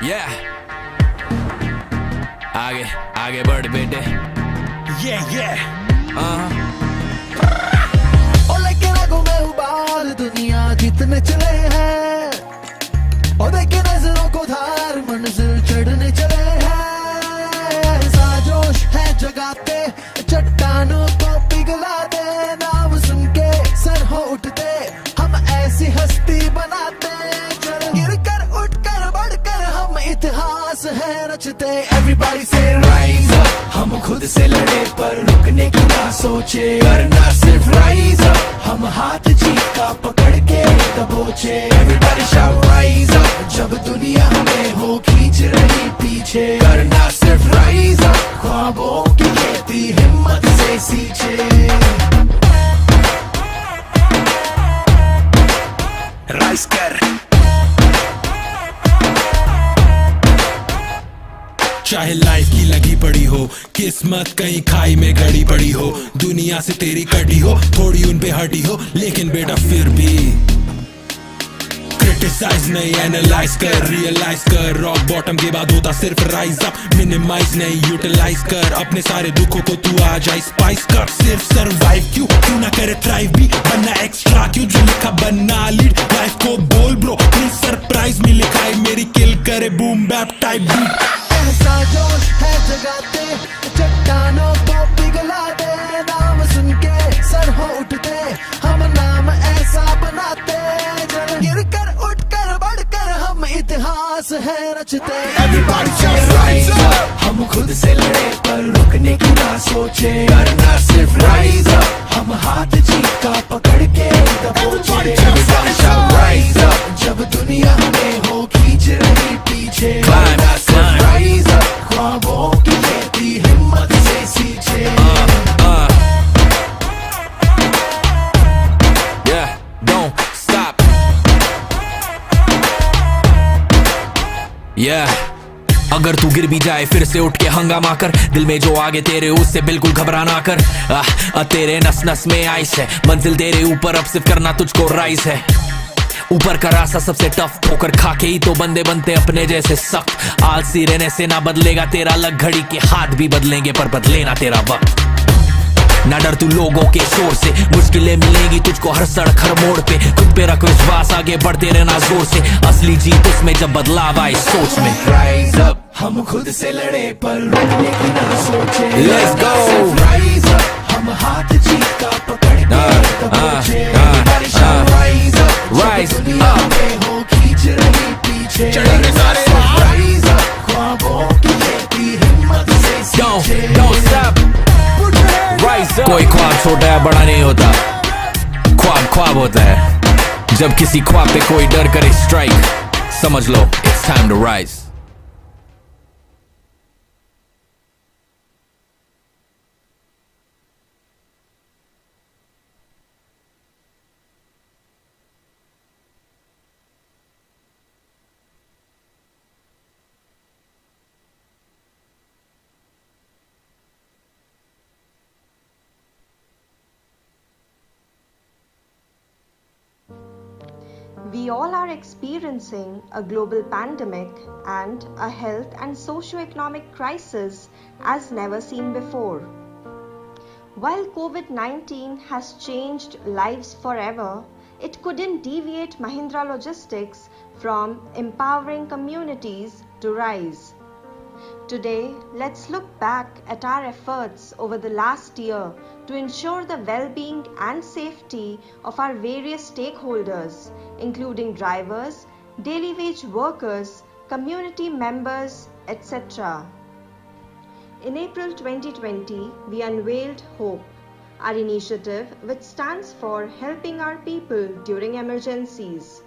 Yeah. आगे आगे बढ़ बेटे. Yeah. और लेके रगों में उबाल दुनिया जीतने चले हैं. और देखे नजरों को धार मंजिल चढ़ने चले हैं. ऐसा जोश है जगाते चट्टानों को पिघलाते. नाम सुन के सर हो उठते हम ऐसी हस्ती बनाते. चल गिर कर उठ कर बढ़कर हम इतिहास है रचते. Everybody say rise up. हम खुद से लड़े पर रुकने की ना सोचे. करना सिर्फ rise up. हम हाथ जीत का पकड़ के दबोचे. Everybody shout rise up. जब दुनिया हमें हो खींच रही पीछे. करना सिर्फ rise up. ख्वाबों की खेती हिम्मत से सींचे. राइज कर. चाहे लाइफ की लगी पड़ी हो, किस्मत कहीं खाई में गड़ी पड़ी हो, दुनिया से तेरी कटी हो, थोड़ी उन पे हटी हो, लेकिन बेटा फिर भी क्रिटिसाइज नहीं, एनालाइज कर, रियलाइज कर. रॉक बॉटम के बाद होता सिर्फ राइज अप. मिनिमाइज नहीं, यूटिलाइज कर. अपने सारे दुखों को तू आ जाए स्पाइस कर. सिर्फ सरवाइव क्यों ना करे थ्राइव भी. बनना एक्स्ट्रा क्यों, जो लिखा बनना लीड. लाइफ को बोल ब्रो, प्लीज सरप्राइज में लिखा है मेरी किल करे बूम बैप टाइप बीट. ऐसा जोश है जगाते चट्टानों को पिघलाते. नाम सुन के सर हो उठते हम नाम ऐसा बनाते. चल गिर कर उठ कर बढ़कर हम इतिहास है रचते. Everybody say rise up. हम खुद से लड़े पर रुकने की ना सोचे. करना सिर्फ rise up. हम हाथ जीत का पकड़ के दबोचे. Everybody shout rise up. जब दुनिया हमें हो खींच रही पीछे. करना सिर्फ rise up. ख्वाबों की खेती हिम्मत से सींचे. Yeah, don't stop. Yeah. अगर तू गिर भी जाए फिर से उठ के हंगामा कर. दिल में जो आगे तेरे उससे बिल्कुल घबरा ना कर. तेरे नस नस में आइस है. मंजिल तेरे ऊपर अब सिर्फ करना तुझको राइज है. ऊपर का रास्ता सबसे टफ. ठोकर खा के ही तो बंदे बनते अपने जैसे सख्त. आलसी रहने से ना बदलेगा तेरा लक. घड़ी के हाथ भी बदलेंगे पर बदले ना तेरा वक्त. ना डर तू लोगों के शोर से. मुश्किलें मिलेंगी तुझको हर सड़क हर मोड़ पे. खुद पे रख विश्वास, आगे बढ़ते रहना जोर से. असली जीत उसमें जब बदलाव आए सोच में. Rise up. हम खुद से लड़े पर रुकने की ना सोचे. Let's go. Rise up. हम हाथ जीत का पकड़ के दबोचे. Everybody shout rise up. Rise जब दुनिया में हो खींच रही पीछे. चढ़ेंगे सारे. Rise up. ख्वाबों की खेती हिम्मत से सींचे. Don't stop. Rise up. कोई ख्वाब छोटा या बड़ा नहीं होता. ख्वाब ख्वाब होता है. जब किसी ख्वाब पे कोई डर करे स्ट्राइक, समझ लो it's time to rise. We all are experiencing a global pandemic and a health and socio-economic crisis as never seen before. While COVID-19 has changed lives forever, it couldn't deviate Mahindra Logistics from empowering communities to rise. Today, let's look back at our efforts over the last year to ensure the well-being and safety of our various stakeholders, including drivers, daily wage workers, community members, etc. In April 2020, we unveiled HOPE, our initiative which stands for Helping Our People During Emergencies.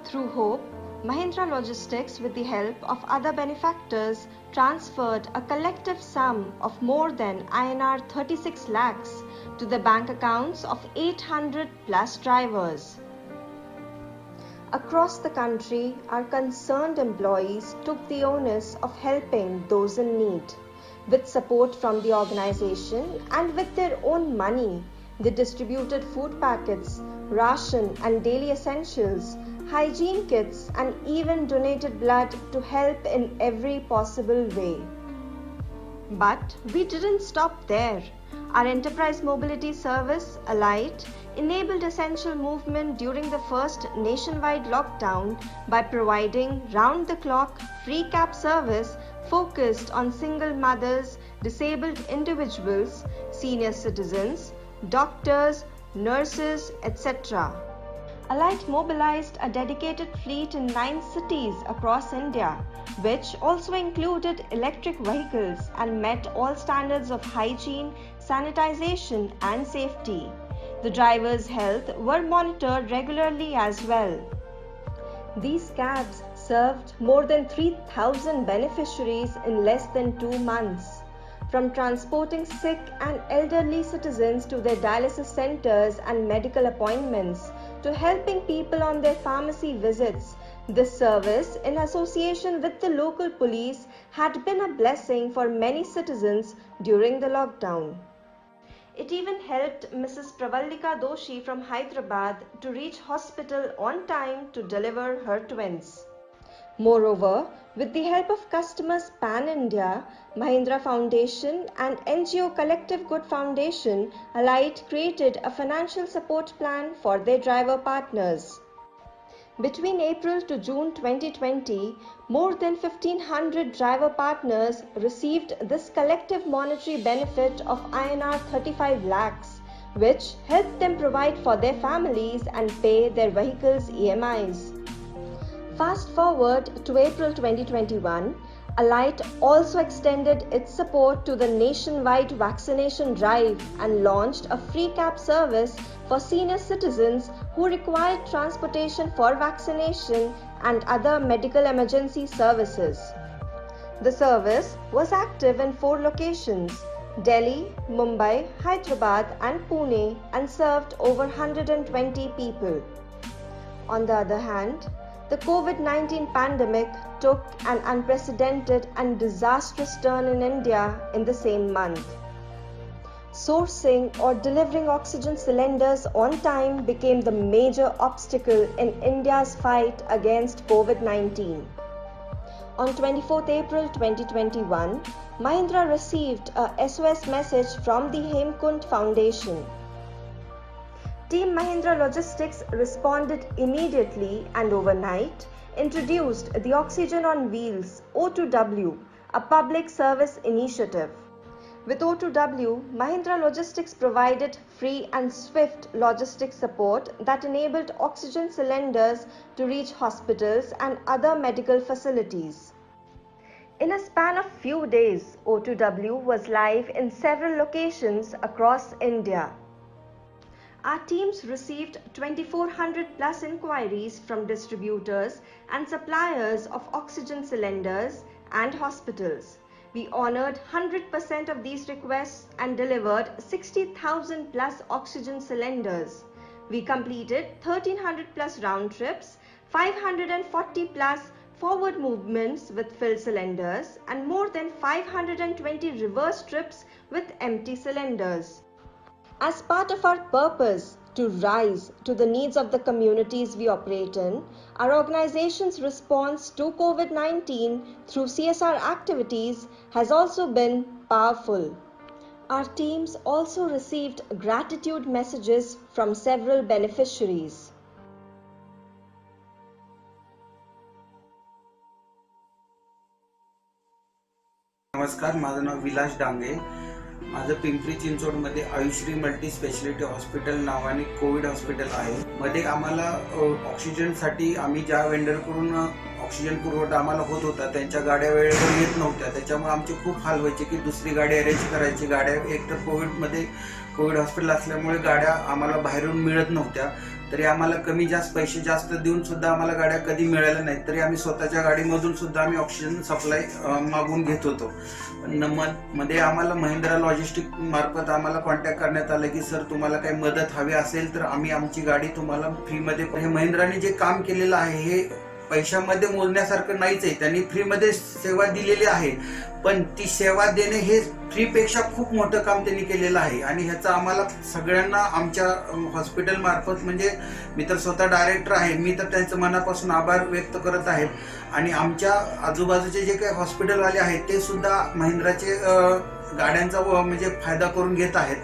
Through HOPE, Mahindra Logistics, with the help of other benefactors, transferred a collective sum of more than INR 36 lakhs to the bank accounts of 800 plus drivers. Across the country, our concerned employees took the onus of helping those in need. With support from the organization and with their own money, they distributed food packets, ration and daily essentials hygiene kits, and even donated blood to help in every possible way. But we didn't stop there. Our enterprise mobility service, Alight, enabled essential movement during the first nationwide lockdown by providing round-the-clock free cab service focused on single mothers, disabled individuals, senior citizens, doctors, nurses, etc. Alight mobilized a dedicated fleet in 9 cities across India, which also included electric vehicles and met all standards of hygiene, sanitization and safety. The drivers' health were monitored regularly as well. These cabs served more than 3,000 beneficiaries in less than 2 months. From transporting sick and elderly citizens to their dialysis centers and medical appointments, to helping people on their pharmacy visits, this service, in association with the local police, had been a blessing for many citizens during the lockdown. It even helped Mrs. Pravallika Doshi from Hyderabad to reach hospital on time to deliver her twins. Moreover, with the help of customers pan-India, Mahindra Foundation and NGO Collective Good Foundation, Alight created a financial support plan for their driver partners. Between April to June 2020, more than 1,500 driver partners received this collective monetary benefit of INR 35 lakhs, which helped them provide for their families and pay their vehicles' EMIs. Fast forward to April 2021, Alight also extended its support to the nationwide vaccination drive and launched a free cab service for senior citizens who required transportation for vaccination and other medical emergency services. The service was active in 4 locations: Delhi, Mumbai, Hyderabad and Pune, and served over 120 people. On the other hand, the COVID-19 pandemic took an unprecedented and disastrous turn in India in the same month. Sourcing or delivering oxygen cylinders on time became the major obstacle in India's fight against COVID-19. On 24th April 2021, Mahindra received a SOS message from the Hemkund Foundation. Team Mahindra Logistics responded immediately and overnight introduced the Oxygen on Wheels O2W, a public service initiative. With O2W, Mahindra Logistics provided free and swift logistics support that enabled oxygen cylinders to reach hospitals and other medical facilities. In a span of few days, O2W was live in several locations across India. Our teams received 2,400 plus inquiries from distributors and suppliers of oxygen cylinders and hospitals. We honored 100% of these requests and delivered 60,000 plus oxygen cylinders. We completed 1,300 plus round trips, 540 plus forward movements with filled cylinders, and more than 520 reverse trips with empty cylinders. As part of our purpose to rise to the needs of the communities we operate in, our organization's response to COVID-19 through CSR activities has also been powerful. Our teams also received gratitude messages from several beneficiaries. नमस्कार, माझं नाव विलास डांगे. माझं पिंपरी चिंचवडमध्ये Ayushri multi speciality hospital नावाने covid hospital आहे. मध्ये आम्हाला ऑक्सिजनसाठी आम्ही ज्या वेंडरकडून ऑक्सिजन पुरवठा आम्हाला होत होता त्यांच्या गाड्या वेळेवर येत नव्हत्या. त्याच्यामुळे आमचे खूप हाल व्हायचे की दुसरी गाडी अरेंज करायची. गाड्या एकतर कोविड हॉस्पिटल असल्यामुळे गाड्या आम्हाला बाहेरून मिळत नव्हत्या. तरी आम्हाला कमी जास्त पैसे जास्त देऊन सुद्धा आम्हाला गाड्या कधी मिळाल्या नाहीत. तरी आम्ही स्वतःच्या गाडीमधून सुद्धा आम्ही ऑक्सिजन सप्लाय मागून घेत होतो. मध्ये आम्हाला महिंद्रा लॉजिस्टिक मार्फत आम्हाला कॉन्टॅक्ट करण्यात आलं की सर तुम्हाला काही मदत हवी असेल तर आम्ही आमची गाडी तुम्हाला फ्रीमध्ये. हे महिंद्राने जे काम केलेलं आहे हे पैशामध्ये मोजण्यासारखं नाहीच आहे. त्यांनी फ्रीमध्ये सेवा दिलेली आहे, पण ती सेवा देणे हे फ्रीपेक्षा खूप मोठं काम त्यांनी केलेलं आहे. आणि ह्याचा आम्हाला सगळ्यांना आमच्या हॉस्पिटल मार्फत, म्हणजे मी तर स्वतः डायरेक्टर आहे, मी तर त्यांचं मनापासून आभार व्यक्त करत आहे. आणि आमच्या आजूबाजूचे जे काही हॉस्पिटलवाले आहेत ते सुद्धा महिंद्राचे गाड्यांचा म्हणजे फायदा करून घेत आहेत.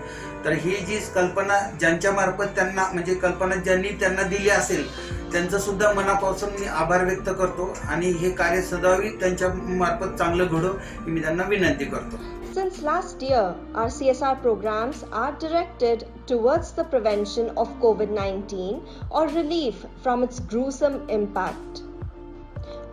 तर ही जी कल्पना ज्यांच्या मार्फत त्यांना, म्हणजे कल्पना ज्यांनी त्यांना दिली असेल, त्यांचं सुद्धा मनापासून मी आभार व्यक्त करतो. आणि हे कार्य सदावी त्यांच्या मार्फत चांगलं घडो ही मी त्यांना विनंती करतो. Since last year, our CSR programs are directed towards the prevention of COVID-19 or relief from its gruesome impact.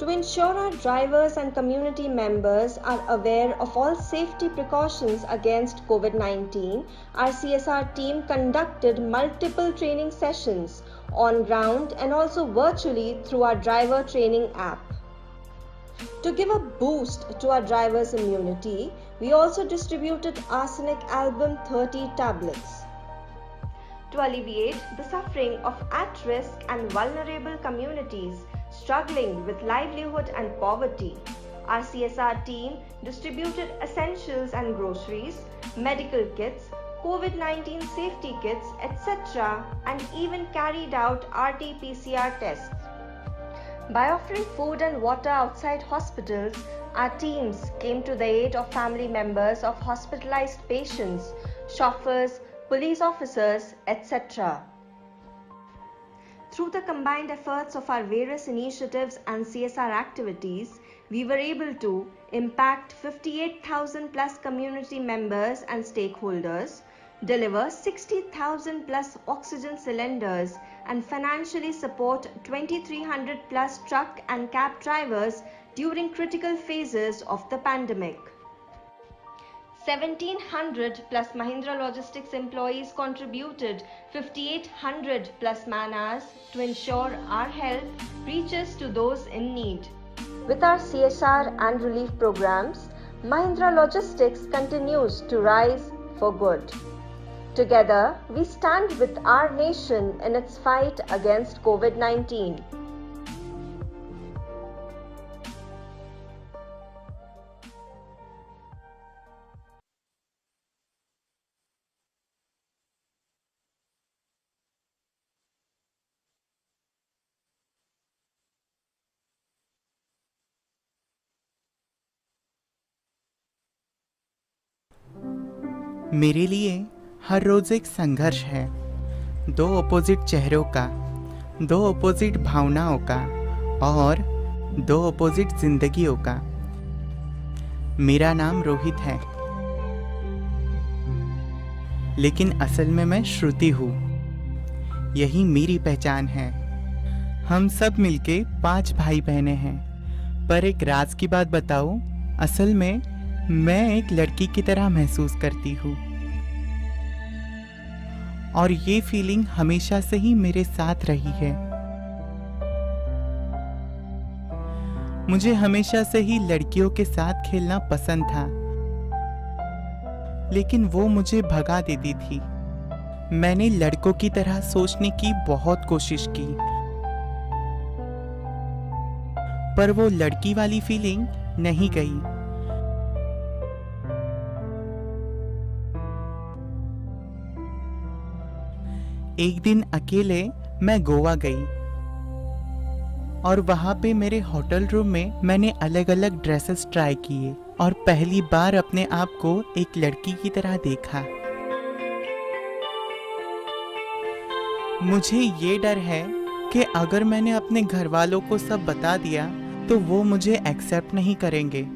To ensure our drivers and community members are aware of all safety precautions against COVID-19, our CSR team conducted multiple training sessions on ground and also virtually through our driver training app. To give a boost to our drivers' immunity, we also distributed Arsenic Album 30 tablets. To alleviate the suffering of at-risk and vulnerable communities struggling with livelihood and poverty, our CSR team distributed essentials and groceries, medical kits, COVID-19 safety kits, etc., and even carried out RT-PCR tests. By offering food and water outside hospitals, our teams came to the aid of family members of hospitalized patients, chauffeurs, police officers, etc. Through the combined efforts of our various initiatives and CSR activities, we were able to impact 58,000 plus community members and stakeholders, deliver 60,000 plus oxygen cylinders, and financially support 2,300 plus truck and cab drivers during critical phases of the pandemic. 1,700 plus Mahindra Logistics employees contributed 5,800 plus man-hours to ensure our help reaches to those in need. With our CSR and relief programs, Mahindra Logistics continues to rise for good. Together, we stand with our nation in its fight against COVID-19. मेरे लिए हर रोज़ एक संघर्ष है, दो opposite चेहरों का, दो opposite भावनाओं का और दो अपोजिट जिंदगियों का। मेरा नाम रोहित है, लेकिन असल में मैं श्रुति हूँ। यही मेरी पहचान है। हम सब मिलके 5 भाई बहनें हैं। पर एक राज की बात बताऊँ, असल में मैं एक लड़की की तरह महसूस करती हूँ और ये फीलिंग हमेशा से ही मेरे साथ रही है। मुझे हमेशा से ही लड़कियों के साथ खेलना पसंद था, लेकिन वो मुझे भगा देती थी। मैंने लड़कों की तरह सोचने की बहुत कोशिश की, पर वो लड़की वाली फीलिंग नहीं गई। एक दिन अकेले मैं गोवा गई और वहाँ पे मेरे होटल रूम में मैंने अलग अलग ड्रेसेस ट्राई किए और पहली बार अपने आप को एक लड़की की तरह देखा। मुझे ये डर है कि अगर मैंने अपने घर वालों को सब बता दिया तो वो मुझे एक्सेप्ट नहीं करेंगे।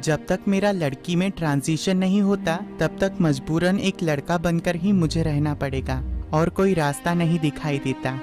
जब तक मेरा लड़की में ट्रांजिशन नहीं होता तब तक मजबूरन एक लड़का बनकर ही मुझे रहना पड़ेगा और कोई रास्ता नहीं दिखाई देता।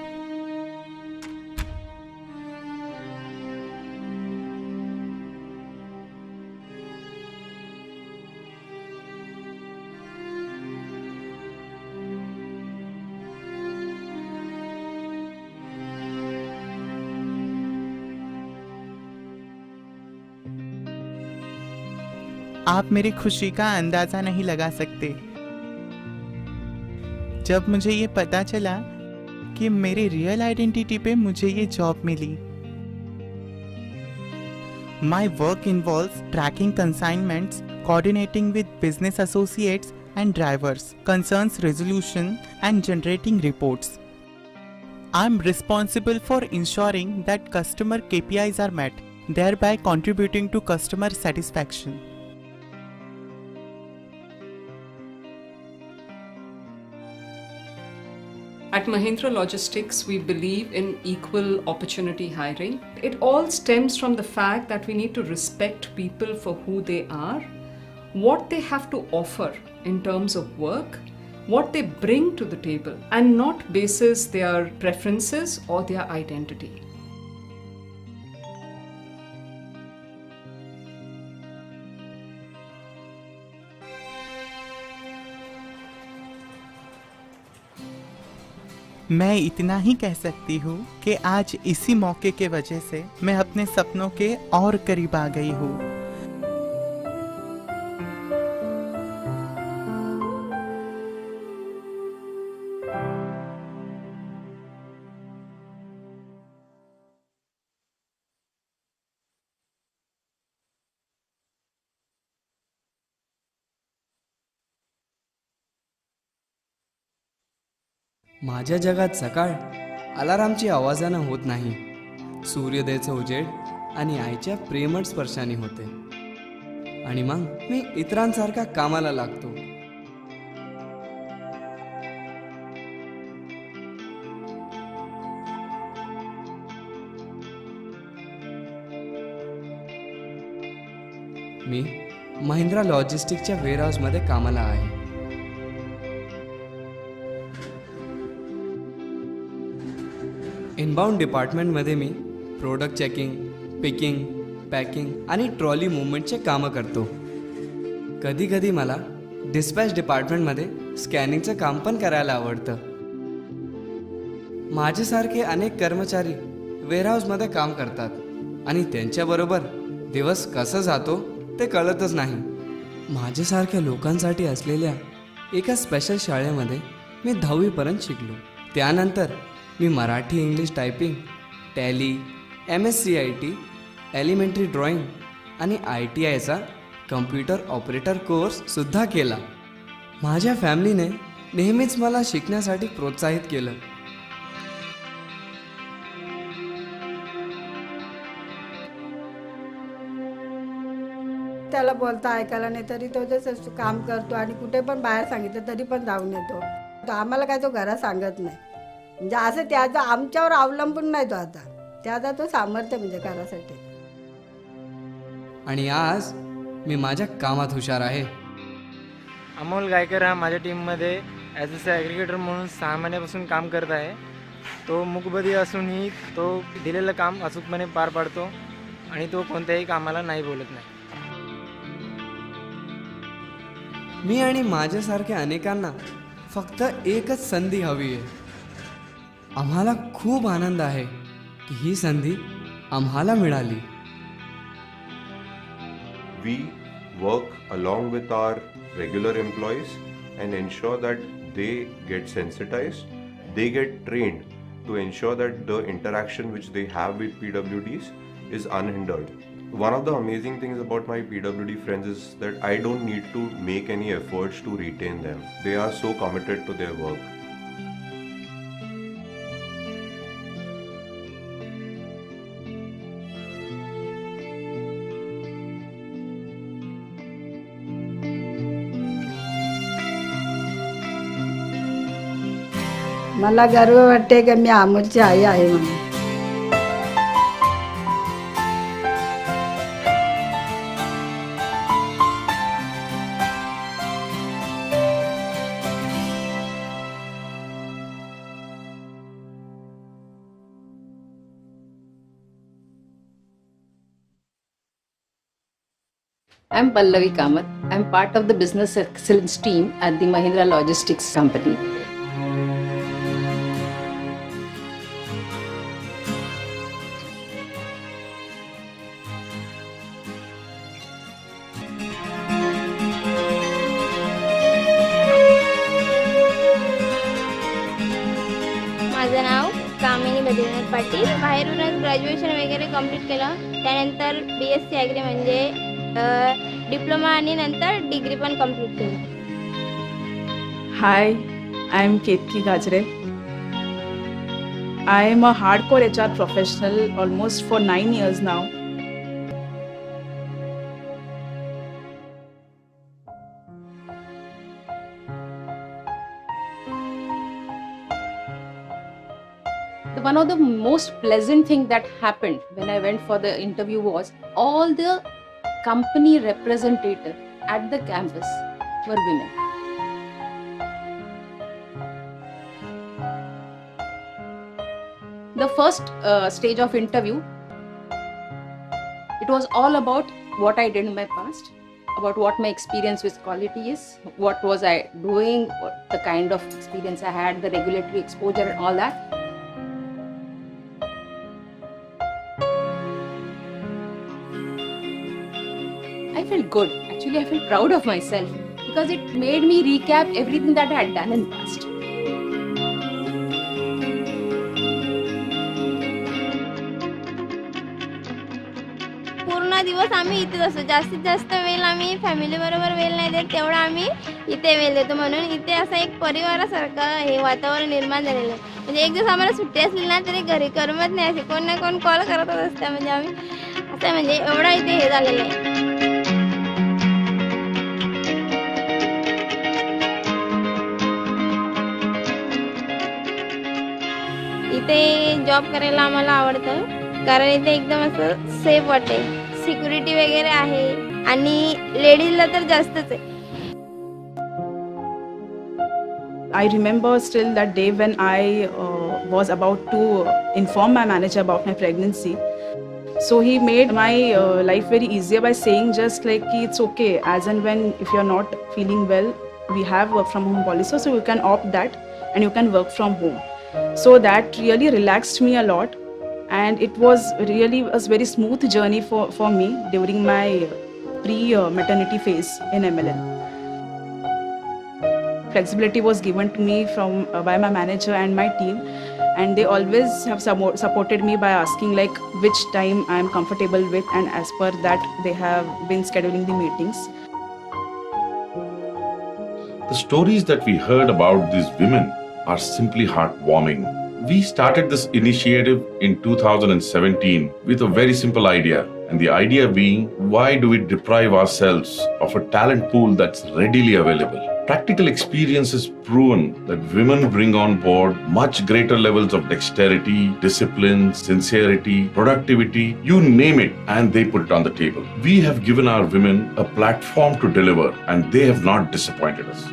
आप मेरी खुशी का अंदाजा नहीं लगा सकते। जब मुझे ये पता चला कि मेरी रियल आइडेंटिटी पे मुझे ये जॉब मिली। My work involves tracking consignments, coordinating with business associates and drivers, concerns resolution, and generating reports. I'm responsible for ensuring that customer KPIs are met, thereby contributing to customer satisfaction. At Mahindra Logistics, we believe in equal opportunity hiring. It all stems from the fact that we need to respect people for who they are, what they have to offer in terms of work, what they bring to the table, and not basis their preferences or their identity. मैं इतना ही कह सकती हूँ कि आज इसी मौके के वजह से मैं अपने सपनों के और करीब आ गई हूँ। माझ्या जगात सकाळ अलारामची आवाजानं होत नाही, सूर्योदयाचं उजेड आणि आईच्या प्रेमळ स्पर्शाने होते. आणि मग मी इतरांसारखा कामाला लागतो. मी महिंद्रा लॉजिस्टिक्सच्या वेअरहाऊसमध्ये कामाला आहे. इनबाउंड डिपार्टमेंटमध्ये मी प्रोडक्ट चेकिंग, पिकिंग, पॅकिंग आणि ट्रॉली मूवमेंटचे कामं करतो. कधी कधी मला डिस्पॅच डिपार्टमेंटमध्ये स्कॅनिंगचं काम पण करायला आवडतं. माझ्यासारखे अनेक कर्मचारी वेअरहाऊसमध्ये काम करतात आणि त्यांच्याबरोबर दिवस कसा जातो ते कळतच नाही. माझ्यासारख्या लोकांसाठी असलेल्या एका स्पेशल शाळेमध्ये मी 10वीपर्यंत शिकलो. त्यानंतर मी Marathi English typing, tally, MSCIT, elementary drawing आणि ITIचा कम्प्युटर ऑपरेटर कोर्ससुद्धा केला. माझ्या फॅमिलीने नेहमीच मला शिकण्यासाठी प्रोत्साहित केलं. त्याला बोलता ऐकायला नाही तरी तो जसं काम करतो आणि कुठे पण बाहेर सांगितलं तरी पण जाऊन येतो. तो आम्हाला काय तो घरात सांगत नाही. म्हणजे असं त्याचं आमच्यावर अवलंबून नाही तो आता. त्याचा तो सामर्थ्य म्हणजे करासाठी. आणि आज मी माझ्या कामात हुशार आहे. अमोल गायकर हा माझ्या टीममध्ये ॲज अ ॲग्रिगेटर म्हणून 6 महिन्यापासून काम करत आहे. तो मूकबधिर असूनही तो दिलेलं काम अचूकपणे पार पाडतो आणि तो कोणत्याही कामाला नाही बोलत नाही. मी आणि माझ्यासारख्या अनेकांना फक्त एकच संधी हवी आहे. आम्हाला खूप आनंद आहे की ही संधी आम्हाला मिळाली. We work along with our regular employees and ensure that they get sensitized, they get trained to ensure that the interaction which they have with PWDs is unhindered. One of the amazing things about my PWD friends is that I don't need to make any efforts to retain them. They are so committed to their work. मला गर्व वाटते की मी अमोलची आई आहे म्हणून. I'm Pallavi Kamath. I'm part of the business excellence team at the Mahindra Logistics company. माझं नाव बद्रीनाथ पाटील. बाहेरूनच graduation वगैरे complete केलं. त्यानंतर BSc ॲग्री म्हणजे डिप्लोमा आणि नंतर डिग्री पण कंप्लीट केली. Hi, I am Ketki Gajre. I am a hardcore HR professional almost for 9 years now. One of the most pleasant thing that happened when I went for the interview was all the company representatives at the campus were women. The first stage of interview, it was all about what I did in my past, about what my experience with quality is, what was I doing, what the kind of experience I had, the regulatory exposure and all that. I felt good. Actually, I felt proud of myself because it made me recap everything that I had done in the past. पूर्ण दिवस आम्ही इथेच असतो. जास्तीत जास्त वेळ आम्ही फॅमिलीबरोबर वेळ नाही देत, तेवढा आम्ही इथे वेळ देतो. म्हणून इथे असं एक परिवारासारखं हे वातावरण निर्माण झालेलं आहे. म्हणजे एक दिवस आम्हाला सुट्टी असली ना तरी घरी करमत नाही, असे कोण ना कोण कॉल करतच असतं. म्हणजे आम्ही असं म्हणजे एवढा इथे हे झालेलं आहे. इथे जॉब करायला आम्हाला आवडतं कारण इथे एकदम असं सेफ वाटते. सिक्युरिटी वगैरे आहे आणि लेडीजला तर जास्तच आहे. I remember still that day when I was about to inform my manager about my pregnancy. So he made my life very easier by saying just like it's okay, as and when if you're not feeling well, we have work from home policy, so you can opt that and you can work from home. So that really relaxed me a lot, and it was really a very smooth journey for me during my pre-maternity phase in MLN. Flexibility was given to me by my manager and my team, and they always have supported me by asking like which time I am comfortable with, and as per that they have been scheduling the meetings. The stories that we heard about these women are simply heartwarming. We started this initiative in 2017 with a very simple idea, and the idea being, why do we deprive ourselves of a talent pool that's readily available? Practical experience has proven that women bring on board much greater levels of dexterity, discipline, sincerity, productivity, you name it, and they put it on the table. We have given our women a platform to deliver, and they have not disappointed us.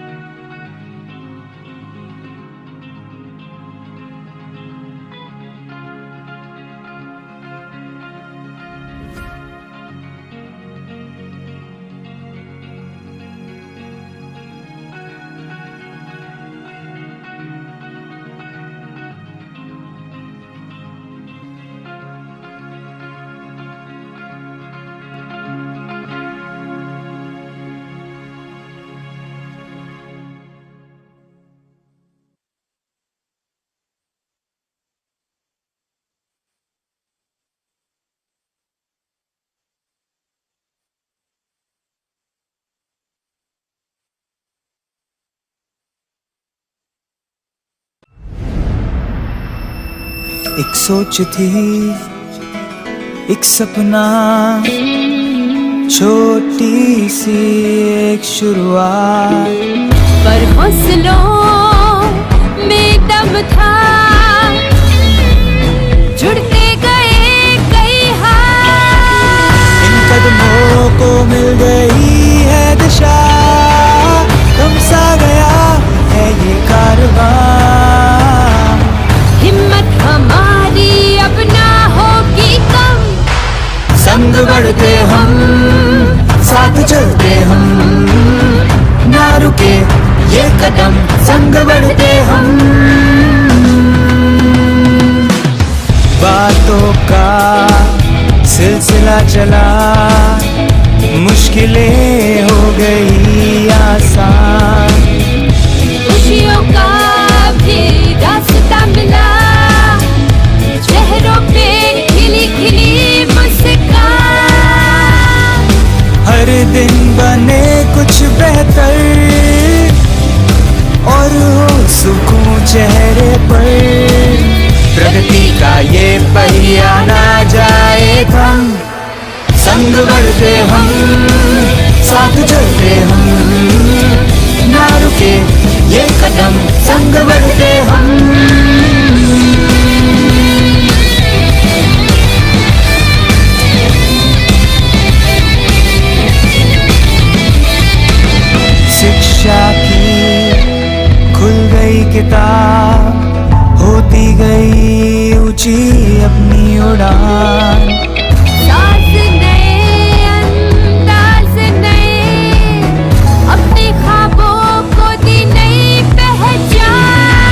एक सोच थी, एक सपना, छोटी सी एक शुरुआत, पर हौसलों में दम था, जुड़ते गए कई हाथ, इन कदमों को मिल गई है दिशा, थम सा गया है ये कारवां, हिम्मत हमारी अब ना होगी कम, संग बढ़ते हम, साथ चलते हम, ना रुके ये कदम, संग बढ़ते हम। बातों का सिलसिला चला, मुश्किलें हो गई आसान, खुशियों का भी रास्ता मिला, संग बढ़ते हम, साथ चलते हम, ना रुके ये कदम, संग बढ़ते हम। शिक्षा की खुल गई किताब, होती गई ऊंची अपनी उड़ान। सांस नए अंदाज नए, अपने ख्वाबों को दी नई पहचान।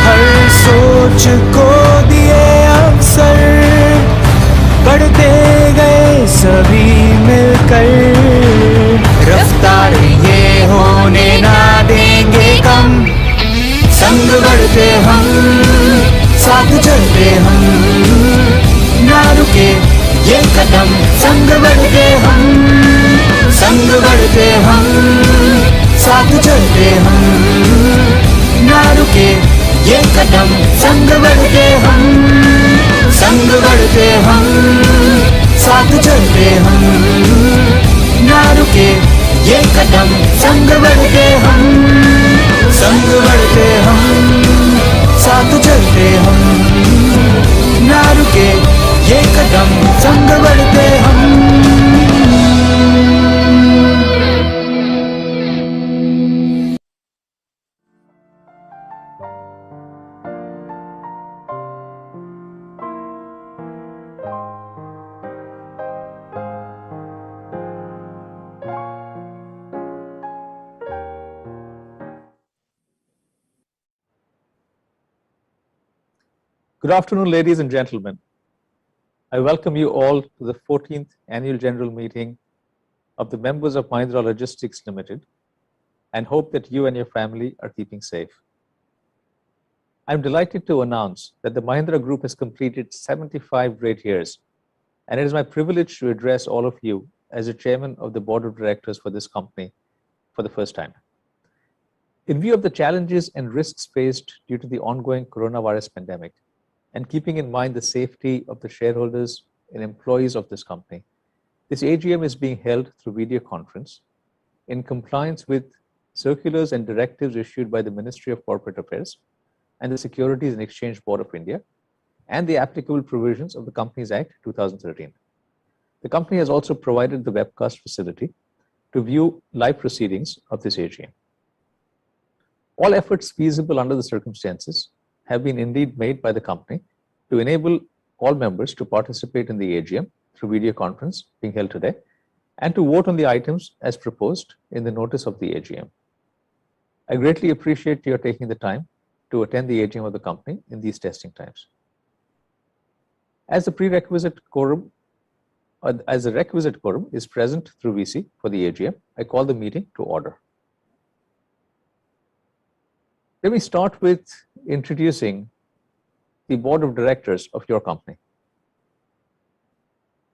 हर सोच को दिए अवसर, बढ़ते गए सभी मिलकर। रफ्तार ये होने ना देंगे कम, संग बढ़ते हम, साथ चलते हम, ना रुके ये कदम, संग बढ़ते हम, संग बढ़ते हम, साथ चलते हम, ना रुके ये कदम, संग बढ़ते हम, संग बढ़ते हम, साथ चलते हम, ना रुके ये कदम, संग बढ़ते हम, संग बढ़ते हम, साथ चलते हम, ना रुके ये कदम, संग बढ़ते हम। Good afternoon, ladies and gentlemen. I welcome you all to the 14th Annual General Meeting of the members of Mahindra Logistics Limited and hope that you and your family are keeping safe. I'm delighted to announce that the Mahindra Group has completed 75 great years, and it is my privilege to address all of you as the chairman of the board of directors for this company for the first time. In view of the challenges and risks faced due to the ongoing coronavirus pandemic, and keeping in mind the safety of the shareholders and employees of this company, this AGM is being held through video conference in compliance with circulars and directives issued by the Ministry of Corporate Affairs and the Securities and Exchange Board of India and the applicable provisions of the Companies Act 2013. The company has also provided the webcast facility to view live proceedings of this AGM. All efforts feasible under the circumstances have been indeed made by the company to enable all members to participate in the AGM through video conference being held today and to vote on the items as proposed in the notice of the AGM. I greatly appreciate your taking the time to attend the AGM of the company in these testing times. As the requisite quorum is present through VC for the AGM, I call the meeting to order. Let me start with introducing the board of directors of your company.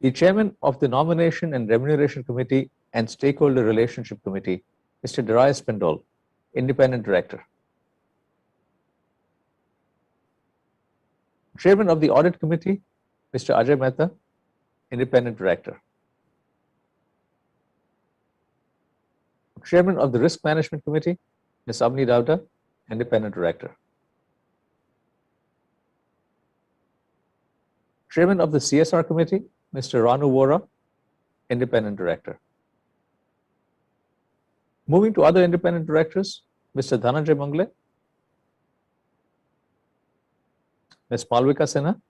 The chairman of the Nomination and Remuneration Committee and Stakeholder Relationship Committee, Mr. Darius Pendol, Independent Director. Chairman of the Audit Committee, Mr. Ajay Mehta, Independent Director. Chairman of the Risk Management Committee, Ms. Avni Davda, Independent Director. Chairman of the CSR Committee, Mr. Ranu Vora, Independent Director. Moving to other independent directors, Mr. Dhananjay Mangle, Ms. Palvika Sinha,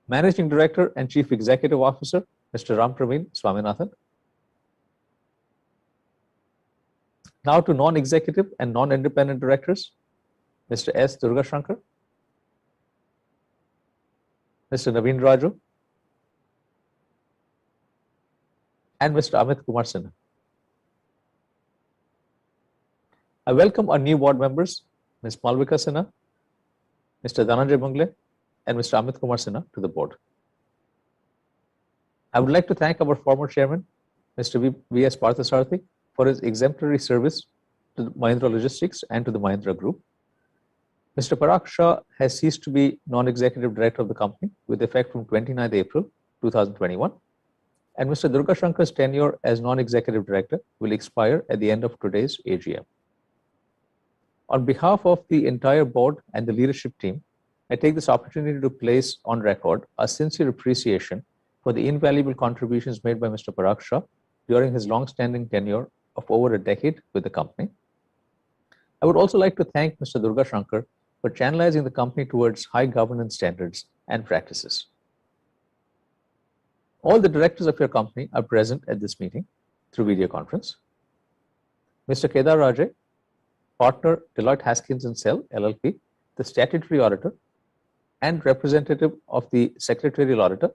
Managing Director and Chief Executive Officer, Mr. Ram Praveen Swaminathan. Now to non-executive and non-independent directors, Mr. S. Durga Shankar, Mr. Naveen Raju, and Mr. Amit Kumar Sinha. I welcome our new board members, Ms. Malvika Sinha, Mr. Dhananjay Mangle, and Mr. Amit Kumar Sinha to the board. I would like to thank our former chairman, Mr. V.S. Parthasarathi, for his exemplary service to Mahindra Logistics and to the Mahindra Group. Mr. Parag Shah has ceased to be non-executive director of the company with effect from 29th April 2021, and Mr. Durga Shankar's tenure as non-executive director will expire at the end of today's AGM. On behalf of the entire board and the leadership team, I take this opportunity to place on record our sincere appreciation for the invaluable contributions made by Mr. Parag Shah during his long-standing tenure of over a decade with the company. I would also like to thank Mr. Durga Shankar for channelizing the company towards high governance standards and practices. All the directors of your company are present at this meeting through video conference. Mr. Kedar Rajay, partner Deloitte Haskins & Sells LLP, the statutory auditor, and representative of the secretarial auditor,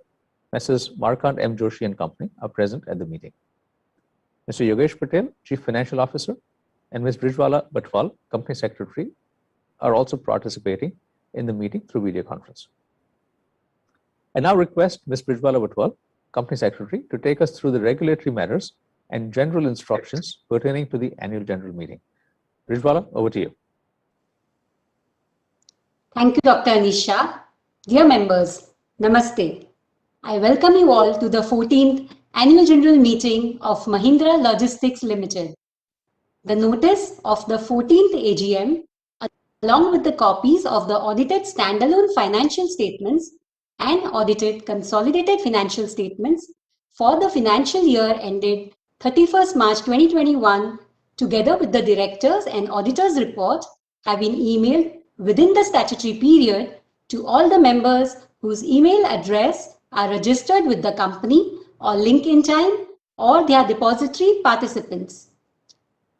Messrs. Markand M. Joshi and Company, are present at the meeting. Mr. Yogesh Patel, Chief Financial Officer, and Ms. Brijwala Batwal, Company Secretary, are also participating in the meeting through video conference. I now request Ms. Brijwala Batwal, Company Secretary, to take us through the regulatory matters and general instructions pertaining to the annual general meeting. Brijwala, over to you. Thank you, Dr. Anisha. Dear members, Namaste. I welcome you all to the 14th Annual General Meeting of Mahindra Logistics Limited. The notice of the 14th AGM, along with the copies of the audited standalone financial statements and audited consolidated financial statements for the financial year ended 31st March 2021, together with the directors and auditors report, have been emailed within the statutory period to all the members whose email address are registered with the company or link in time or their depository participants.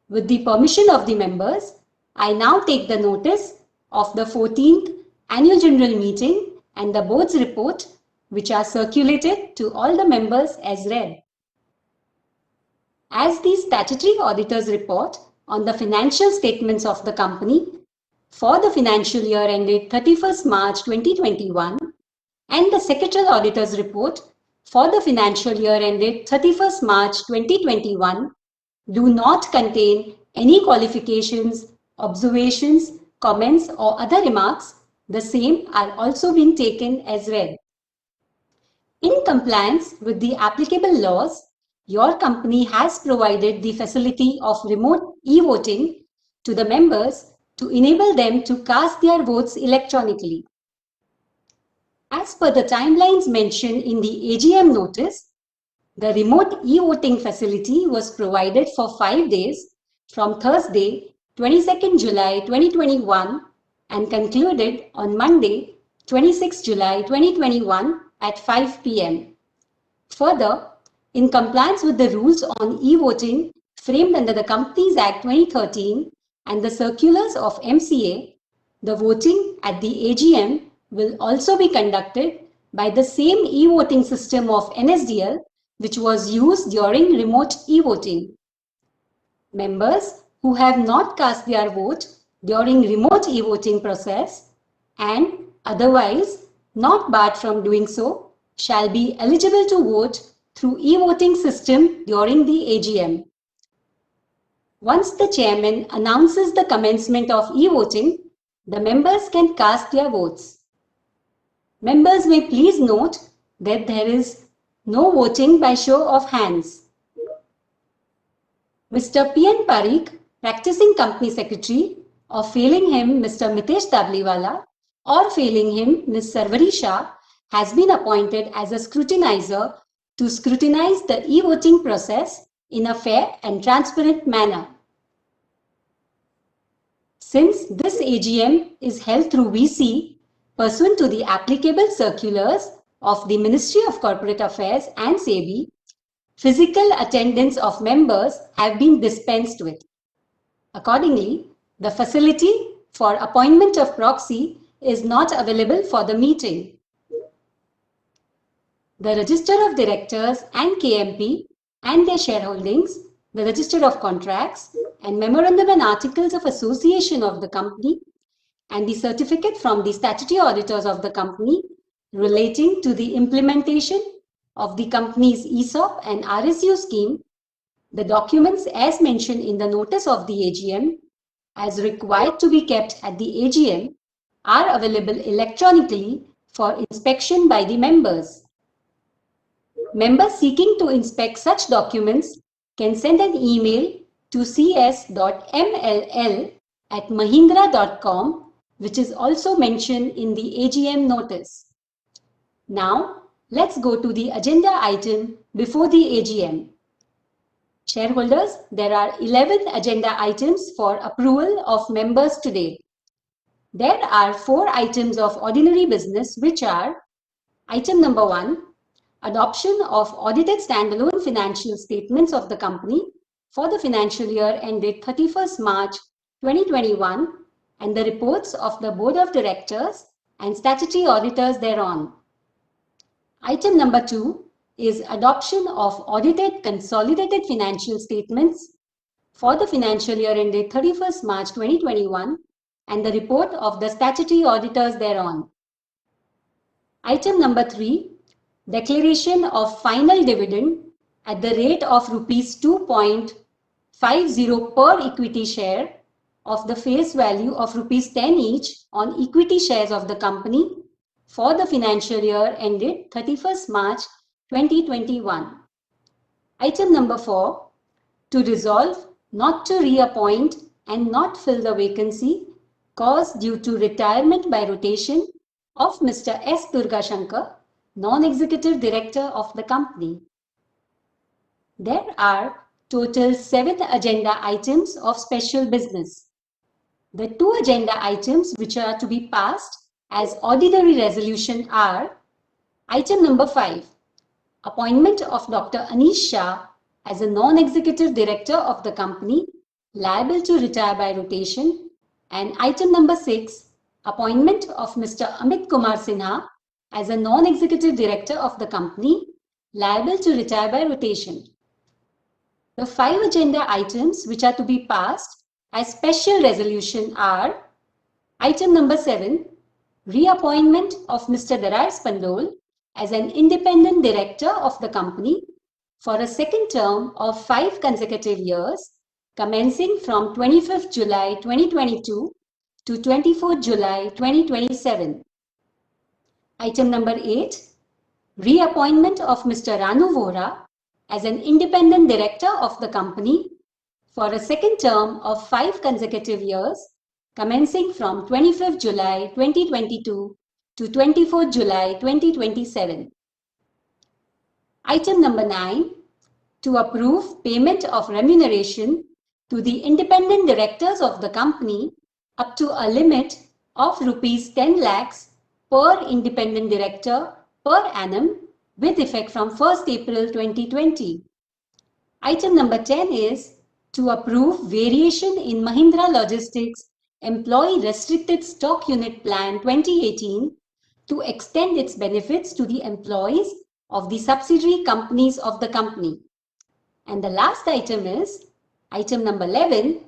With the permission of the members, I now take the notice of the 14th Annual General Meeting and the board's report, which are circulated to all the members, as read. As the statutory auditor's report on the financial statements of the company for the financial year ended 31st March 2021 and the secretarial auditor's report for the financial year ended 31st March 2021 do not contain any qualifications, observations, comments or other remarks, the same are also being taken as read. In compliance with the applicable laws, your company has provided the facility of remote e-voting to the members to enable them to cast their votes electronically. As per the timelines mentioned in the AGM notice, the remote e-voting facility was provided for 5 days from Thursday, 22nd July 2021 and concluded on Monday, 26 July 2021 at 5 p.m. Further, in compliance with the rules on e-voting framed under the Companies Act 2013 and the circulars of MCA, the voting at the AGM will also be conducted by the same e-voting system of NSDL which was used during remote e-voting. Members who have not cast their vote during remote e-voting process and otherwise not barred from doing so shall be eligible to vote through e-voting system during the AGM. Once the chairman announces the commencement of e-voting, the members can cast their votes. Members may please note that there is no voting by show of hands. Mr. P.N. Parikh, practicing company secretary, or failing him Mr. Mitesh Dabliwala, or failing him Ms. Sarvari Shah, has been appointed as a scrutinizer to scrutinize the e-voting process in a fair and transparent manner. Since this AGM is held through VC pursuant to the applicable circulars of the Ministry of Corporate Affairs and SEBI, physical attendance of members have been dispensed with. Accordingly, the facility for appointment of proxy is not available for the meeting. The Register of Directors and KMP and their shareholdings, the Register of Contracts and Memorandum and Articles of Association of the company, and the certificate from the statutory auditors of the company relating to the implementation of the company's ESOP and RSU scheme, the documents as mentioned in the notice of the AGM as required to be kept at the AGM are available electronically for inspection by the members. Members seeking to inspect such documents can send an email to cs.mll@mahindra.com, which is also mentioned in the AGM notice. Now, let's go to the agenda item before the AGM. Shareholders, there are 11 agenda items for approval of members today. There are 4 items of ordinary business, which are: item number 1, adoption of audited standalone financial statements of the company for the financial year ended 31st March 2021 and the reports of the Board of Directors and statutory auditors thereon. Item number 2 is adoption of audited consolidated financial statements for the financial year ended 31st March 2021 and the report of the statutory auditors thereon. Item number 3, declaration of final dividend at the rate of rupees 2.50 per equity share of the face value of rupees 10 each on equity shares of the company for the financial year ended 31st March 2021. Item number 4, to resolve not to reappoint and not fill the vacancy caused due to retirement by rotation of Mr. S. Durgashankar, Non-Executive Director of the company. There are total 7 agenda items of special business. The 2 agenda items which are to be passed as ordinary resolution are: item number 5, appointment of Dr. Anish Shah as a non-executive director of the company liable to retire by rotation, and item number 6, appointment of Mr. Amit Kumar Sinha as a non-executive director of the company liable to retire by rotation. The 5 agenda items which are to be passed as special resolution are: item number 7, reappointment of Mr. Darar Spandol as an independent director of the company for a second term of 5 consecutive years commencing from 25th July 2022 to 24th July 2027. Item number 8, reappointment of Mr. Ranu Vohra as an independent director of the company for a second term of 5 consecutive years commencing from 25th July 2022 to 24th July 2027. Item number 9, to approve payment of remuneration to the independent directors of the company up to a limit of rupees 10 lakhs per independent director per annum with effect from 1st April 2020. Item number 10 is to approve variation in Mahindra Logistics Employee Restricted Stock Unit Plan 2018 to extend its benefits to the employees of the subsidiary companies of the company. And the last item is item number 11,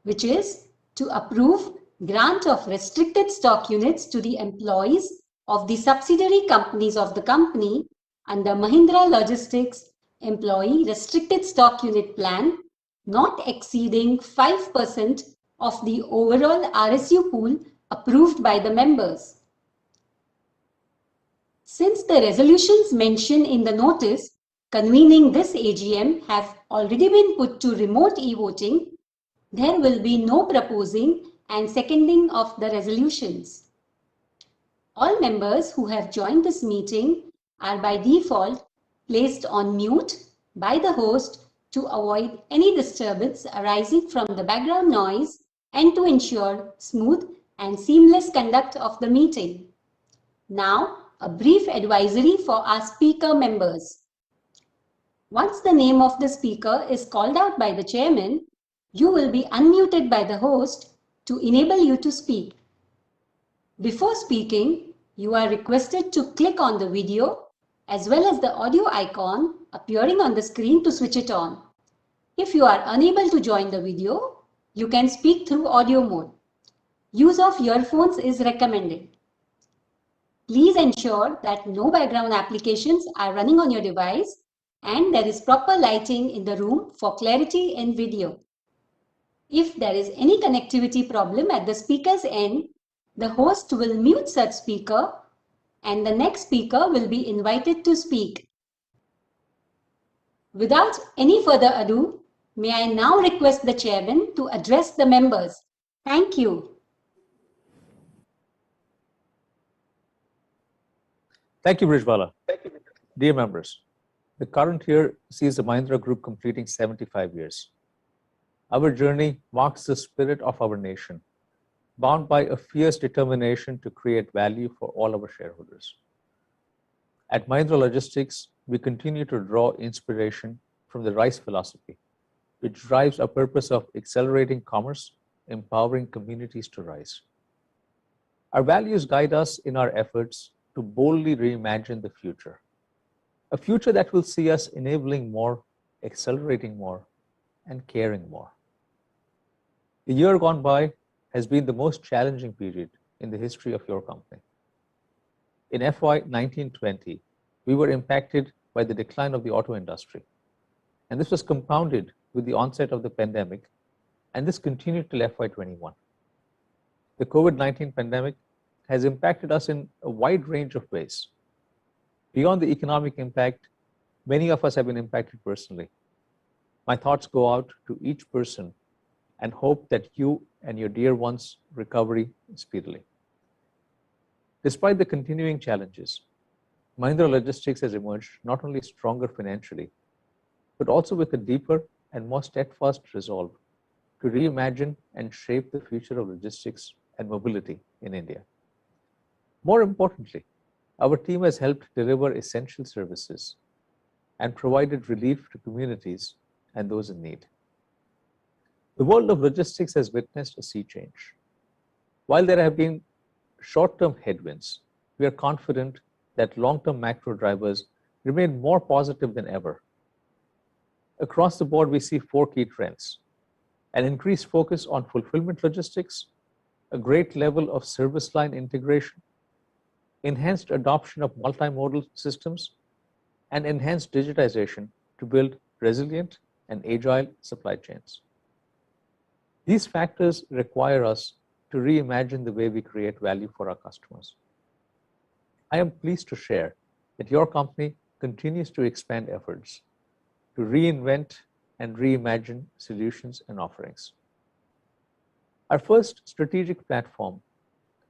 which is to approve grant of restricted stock units to the employees of the subsidiary companies of the company under Mahindra Logistics Employee Restricted Stock Unit Plan not exceeding 5% of the overall RSU pool approved by the members. Since the resolutions mentioned in the notice convening this AGM have already been put to remote e-voting, there will be no proposing and seconding of the resolutions. All members who have joined this meeting are by default placed on mute by the host to avoid any disturbance arising from the background noise and to ensure smooth and seamless conduct of the meeting. Now, a brief advisory for our speaker members. Once the name of the speaker is called out by the chairman, you will be unmuted by the host to enable you to speak. Before speaking, you are requested to click on the video as well as the audio icon appearing on the screen to switch it on. If you are unable to join the video, you can speak through audio mode. Use of earphones is recommended. Please ensure that no background applications are running on your device and there is proper lighting in the room for clarity in video. If there is any connectivity problem at the speaker's end, The host will mute such speaker and the next speaker will be invited to speak. Without any further ado, may I now request the chairman to address the members. Thank you. Thank you, Brijwala. Dear members, the current year sees the Mahindra Group completing 75 years. Our journey marks the spirit of our nation, bound by a fierce determination to create value for all our shareholders. At Mahindra Logistics, we continue to draw inspiration from the RISE philosophy, which drives our purpose of accelerating commerce, empowering communities to rise. Our values guide us in our efforts to boldly reimagine the future, a future that will see us enabling more, accelerating more, and caring more. The year gone by has been the most challenging period in the history of your company. In FY 1920, we were impacted by the decline of the auto industry, and this was compounded with the onset of the pandemic, and this continued till FY 21. The COVID-19 pandemic has impacted us in a wide range of ways. Beyond the economic impact, many of us have been impacted personally. My thoughts go out to each person and hope that you and your dear ones recover speedily. Despite the continuing challenges, Mahindra Logistics has emerged not only stronger financially, but also with a deeper and more steadfast resolve to reimagine and shape the future of logistics and mobility in India. More importantly, our team has helped deliver essential services and provided relief to communities and those in need. The world of logistics has witnessed a sea change. While there have been short-term headwinds, we are confident that long-term macro drivers remain more positive than ever. Across the board, we see 4 key trends: an increased focus on fulfillment logistics, a great level of service line integration, enhanced adoption of multimodal systems, and enhanced digitization to build resilient and agile supply chains. These factors require us to reimagine the way we create value for our customers. I am pleased to share that your company continues to expand efforts to reinvent and reimagine solutions and offerings. Our first strategic platform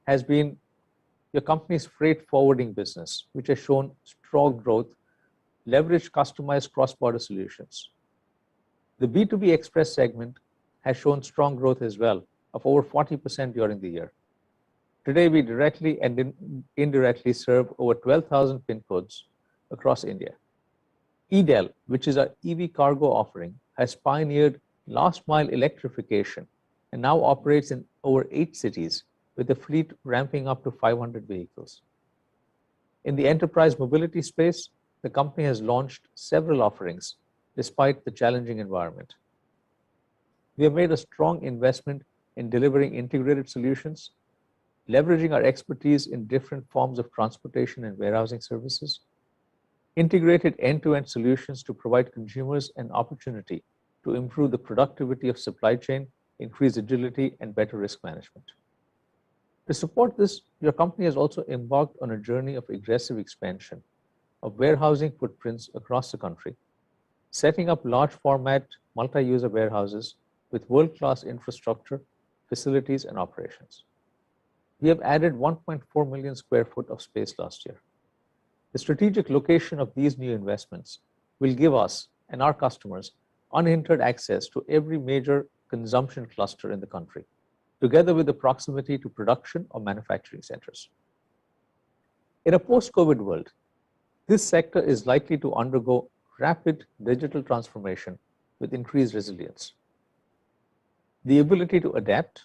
has been your company's freight forwarding business, which has shown strong growth, leveraged customized cross-border solutions. The B2B Express segment has shown strong growth as well, of over 40% during the year. Today, we directly and indirectly serve over 12,000 PIN codes across India. EDEL, which is our EV cargo offering, has pioneered last mile electrification and now operates in over 8 cities, with the fleet ramping up to 500 vehicles. In the enterprise mobility space, the company has launched several offerings despite the challenging environment. We have made a strong investment in delivering integrated solutions, leveraging our expertise in different forms of transportation and warehousing services, integrated end-to-end solutions to provide consumers an opportunity to improve the productivity of supply chain, increase agility, and better risk management. To support this, your company has also embarked on a journey of aggressive expansion of warehousing footprints across the country, setting up large format multi-user warehouses with world-class infrastructure, facilities, and operations. We have added 1.4 million square foot of space last year. The strategic location of these new investments will give us and our customers unhindered access to every major consumption cluster in the country, together with the proximity to production or manufacturing centers. In a post-COVID world, this sector is likely to undergo rapid digital transformation with increased resilience. The ability to adapt,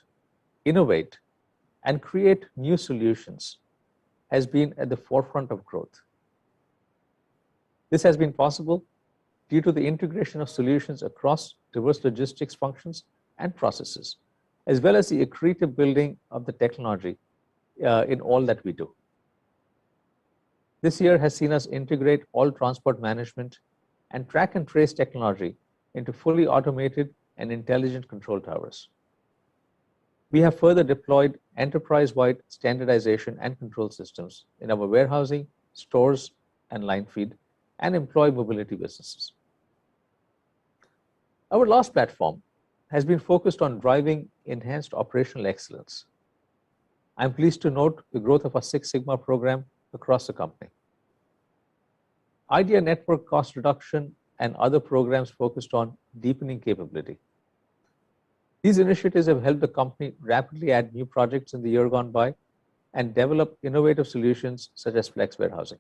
innovate, and create new solutions has been at the forefront of growth. This has been possible due to the integration of solutions across diverse logistics functions and processes, as well as the accretive building of the technology in all that we do. This year has seen us integrate all transport management and track and trace technology into fully automated and intelligent control towers. We have further deployed enterprise-wide standardization and control systems in our warehousing, stores and line feed, and employee mobility businesses. Our last platform has been focused on driving enhanced operational excellence. I'm pleased to note the growth of our Six Sigma program across the company. Idea network cost reduction and other programs focused on deepening capability. These initiatives have helped the company rapidly add new projects in the year gone by and develop innovative solutions such as flex warehousing.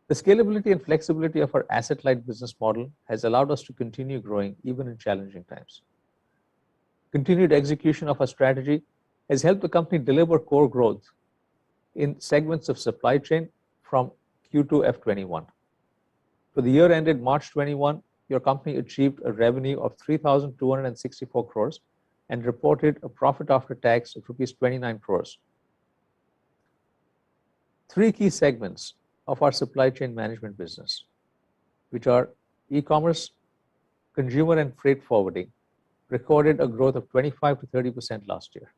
The scalability and flexibility of our asset-light business model has allowed us to continue growing even in challenging times. Continued execution of our strategy has helped the company deliver core growth in segments of supply chain from Q2 F21. For the year ended March 21, your company achieved a revenue of 3,264 crores and reported a profit after tax of rupees 29 crores. Three key segments of our supply chain management business, which are e-commerce, consumer and freight forwarding, recorded a growth of 25 to 30% last year.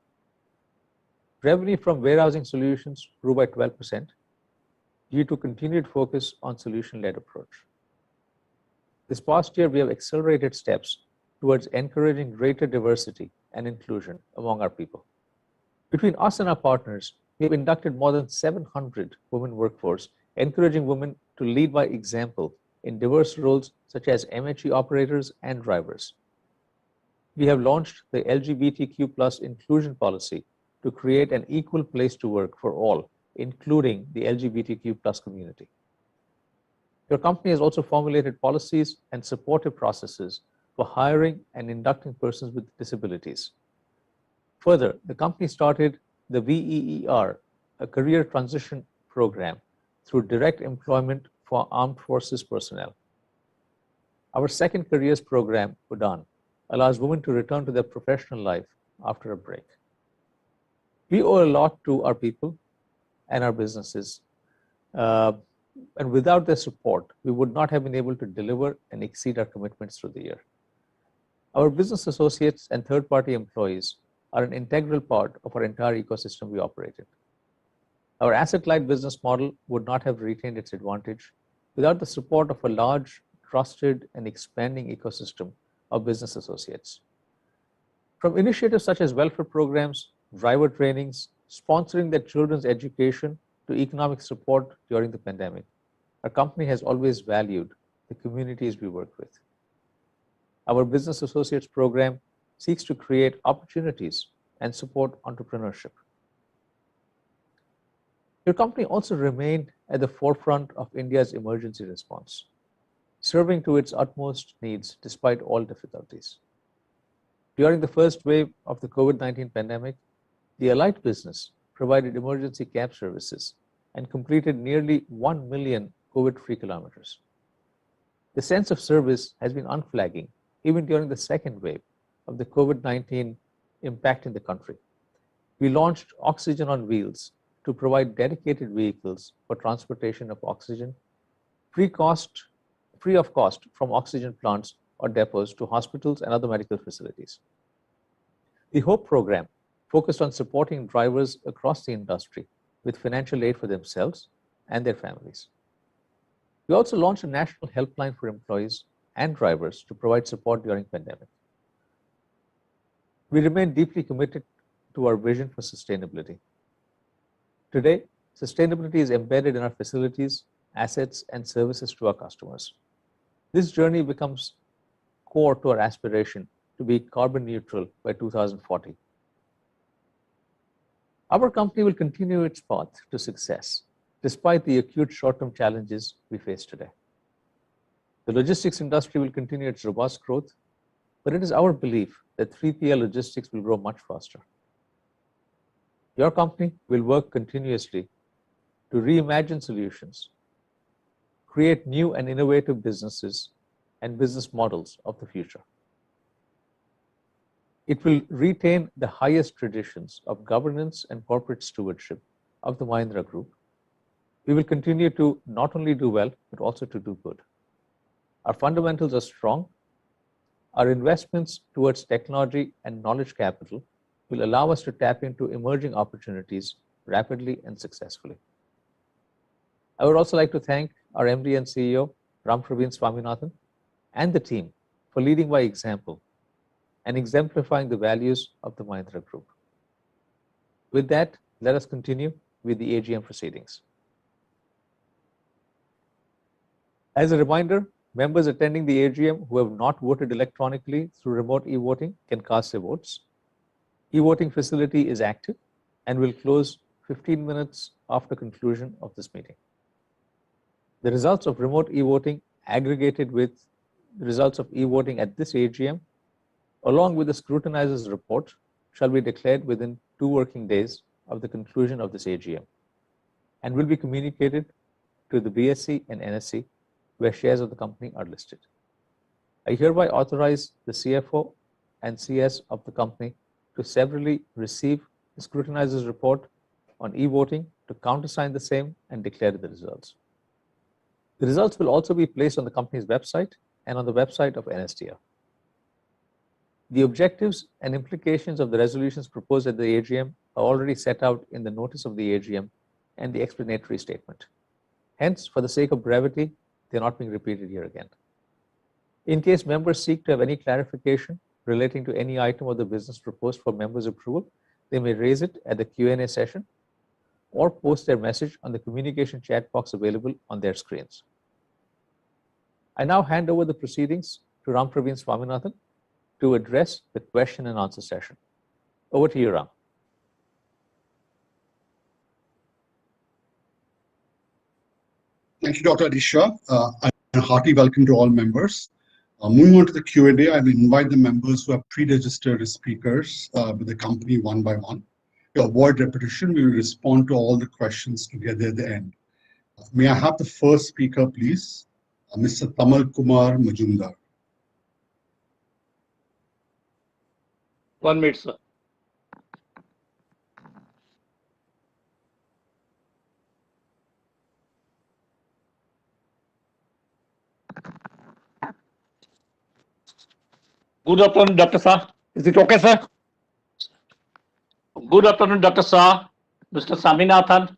Revenue from warehousing solutions grew by 12% due to continued focus on solution-led approach. This past year, we have accelerated steps towards encouraging greater diversity and inclusion among our people. Between us and our partners, we have inducted more than 700 women workforce, encouraging women to lead by example in diverse roles such as MHE operators and drivers. We have launched the LGBTQ+ inclusion policy to create an equal place to work for all, including the LGBTQ+ community. Your company has also formulated policies and supportive processes for hiring and inducting persons with disabilities. Further, the company started the VEER, a career transition program through direct employment for armed forces personnel. Our second careers program, UDAN, allows women to return to their professional life after a break. We owe a lot to our people and our businesses, and without their support, we would not have been able to deliver and exceed our commitments through the year. Our business associates and third-party employees are an integral part of our entire ecosystem we operate in. Our asset-light business model would not have retained its advantage without the support of a large, trusted, and expanding ecosystem of business associates. From initiatives such as welfare programs, driver trainings, sponsoring their children's education, to economic support during the pandemic, our company has always valued the communities we work with. Our Business Associates program seeks to create opportunities and support entrepreneurship. Your company also remained at the forefront of India's emergency response, serving to its utmost needs despite all difficulties. During the first wave of the COVID-19 pandemic, the Alyte business provided emergency cab services and completed nearly 1 million COVID-free kilometers. The sense of service has been unflagging even during the second wave of the COVID-19 impact in the country. We launched Oxygen on Wheels to provide dedicated vehicles for transportation of oxygen, free of cost from oxygen plants or depots to hospitals and other medical facilities. The HOPE program focused on supporting drivers across the industry with financial aid for themselves and their families. We also launched a national helpline for employees and drivers to provide support during the pandemic. We remain deeply committed to our vision for sustainability. Today, sustainability is embedded in our facilities, assets, and services to our customers. This journey becomes core to our aspiration to be carbon neutral by 2040. Our company will continue its path to success despite the acute short-term challenges we face today. The logistics industry will continue its robust growth, but it is our belief that 3PL logistics will grow much faster. Your company will work continuously to reimagine solutions, create new and innovative businesses and business models of the future. It will retain the highest traditions of governance and corporate stewardship of the Mahindra Group. We will continue to not only do well, but also to do good. Our fundamentals are strong. Our investments towards technology and knowledge capital will allow us to tap into emerging opportunities rapidly and successfully. I would also like to thank our MD and CEO, Ram Praveen Swaminathan, and the team for leading by example and exemplifying the values of the Mahindra Group. With that, let us continue with the AGM proceedings. As a reminder, members attending the AGM who have not voted electronically through remote e-voting can cast their votes. E-voting facility is active and will close 15 minutes after conclusion of this meeting. The results of remote e-voting aggregated with the results of e-voting at this AGM, along with the scrutinizer's report, shall be declared within 2 working days of the conclusion of this AGM and will be communicated to the BSE and NSE where shares of the company are listed. I hereby authorize the CFO and CS of the company to severally receive the scrutinizer's report on e-voting, to countersign the same and declare the results. The results will also be placed on the company's website and on the website of NSDL. The objectives and implications of the resolutions proposed at the AGM are already set out in the notice of the AGM and the explanatory statement. Hence, for the sake of brevity, they are not being repeated here again. In case members seek to have any clarification relating to any item of the business proposed for members' approval, they may raise it at the Q&A session or post their message on the communication chat box available on their screens. I now hand over the proceedings to Ram Praveen Swaminathan to address the question and answer session. Over to you, Ram. Thank you, Dr. Adisha. And a hearty welcome to all members. Moving on to the Q&A, I will invite the members who have pre-registered as speakers with the company one by one. To avoid repetition, we will respond to all the questions together at the end. May I have the first speaker, please? Mr. Tamal Kumar Majumdar. 1 minute, sir. Good afternoon, Dr. Shah. Is it okay, sir? Good afternoon, Dr. Shah, Mr. Swaminathan,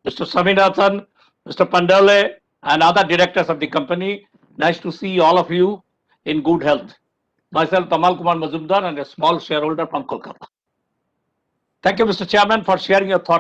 Mr. Pandale, and other directors of the company. Nice to see all of you in good health. Myself, Tamal Kumar Majumdar, and a small shareholder from Kolkata. Thank you, Mr. Chairman, for sharing your thoughts.